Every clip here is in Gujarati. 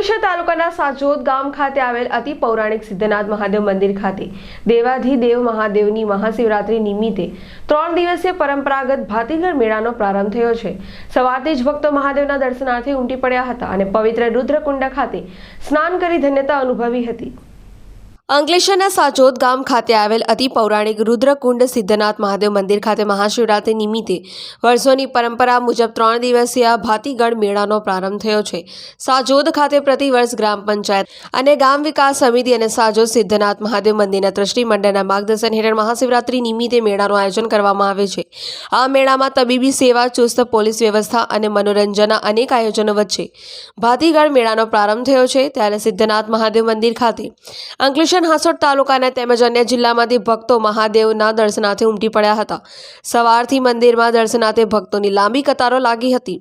અંકલેશ્વર તાલુકાના સાજોદ ગામ ખાતે આવેલ અતિ પૌરાણિક સિદ્ધનાથ મહાદેવ મંદિર ખાતે દેવાધિદેવ મહાદેવની મહાશિવરાત્રી નિમિત્તે 3 દિવસીય પરંપરાગત ભાતીગળ મેળાનો પ્રારંભ થયો છે। સવારથી જ ભક્તો મહાદેવના દર્શનાર્થે ઉમટી પડ્યા હતા અને પવિત્ર રુદ્રકુંડ ખાતે સ્નાન કરી ધન્યતા અનુભવી હતી। અંકલેશ્વરના સાજોદ ગામ ખાતે આવેલ અતિ પૌરાણિક રુદ્રકુંડ સિદ્ધનાથ મહાદેવ મંદિર ખાતે મહાશિવરાત્રી નિમિત્તે વર્ષોની પરંપરા મુજબ 3 દિવસીય ભાતીગળ મેળાનો પ્રારંભ થયો છે। સાજોદ ખાતે પ્રતિવર્ષ ગ્રામ પંચાયત અને ગામ વિકાસ સમિતિ અને સાજોદ સિદ્ધનાથ મહાદેવ મંદિરના ટ્રસ્ટી મંડળના માર્ગદર્શન હેઠળ મહાશિવરાત્રી નિમિત્તે મેળાનું આયોજન કરવામાં આવે છે। આ મેળામાં તબીબી સેવા, ચુસ્ત પોલીસ વ્યવસ્થા અને મનોરંજનના અનેક આયોજનો વચ્ચે ભાતીગળ મેળાનો પ્રારંભ થયો છે। ત્યારે સિદ્ધનાથ મહાદેવ મંદિર ખાતે અંકલેશ્વર હાંસોટ તાલુકાના તેમજ અન્ય જિલ્લામાંથી ભક્તો મહાદેવના દર્શનાર્થે ઉમટી પડ્યા હતા। સવારથી મંદિરમાં દર્શનાર્થે ભક્તોની લાંબી કતારો લાગી હતી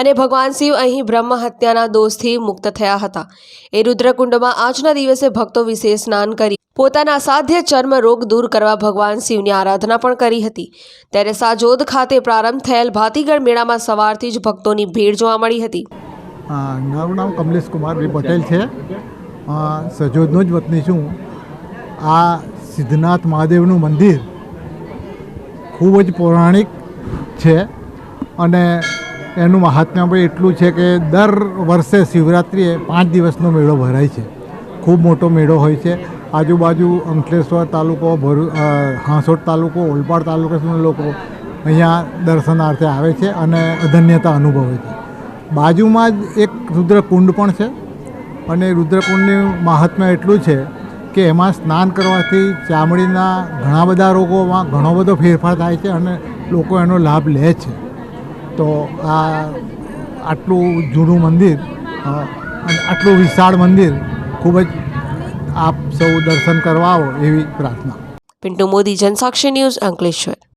અને ભગવાન શિવ અહીં બ્રહ્મ હત્યાના દોષથી મુક્ત થયા હતા। એ રુદ્રકુંડમાં આજના દિવસે ભક્તો વિશેષ સ્નાન કરી પોતાના અસાધ્ય ચર્મ રોગ દૂર કરવા ભગવાન શિવની આરાધના પણ કરી હતી। ત્યારે સાજોદ ખાતે પ્રારંભ થયેલ ભાતીગળ મેળામાં સવારથી જ ભક્તોની ભીડ જોવા મળી હતી। મારું નામ કમલેશ કુમાર પટેલ છે। સજોદનો જ વતની છું। આ સિદ્ધનાથ મહાદેવનું મંદિર ખૂબ જ પૌરાણિક છે અને એનું મહાત્મ્ય પણ એટલું છે કે દર વર્ષે શિવરાત્રિએ 5 દિવસનો મેળો ભરાય છે। ખૂબ મોટો મેળો હોય છે। આજુબાજુ અંકલેશ્વર તાલુકો, હાંસોટ તાલુકો, ઓલપાડ તાલુકાના લોકો અહીંયા દર્શનાર્થે આવે છે અને અધન્યતા અનુભવે છે। બાજુમાં જ એક રુદ્રકુંડ પણ છે અને રુદ્રકુંડનું મહાત્મ્ય એટલું છે કે એમાં સ્નાન કરવાથી ચામડીના ઘણા બધા રોગોમાં ઘણો બધો ફેરફાર થાય છે અને લોકો એનો લાભ લે છે। તો આ આટલું જૂનું મંદિર અને આટલું વિશાળ મંદિર ખૂબ જ આપ સૌ દર્શન કરવા આવો એવી પ્રાર્થના। પિન્ટુ મોદી, જનસાક્ષી ન્યૂઝ, અંકલેશ્વર।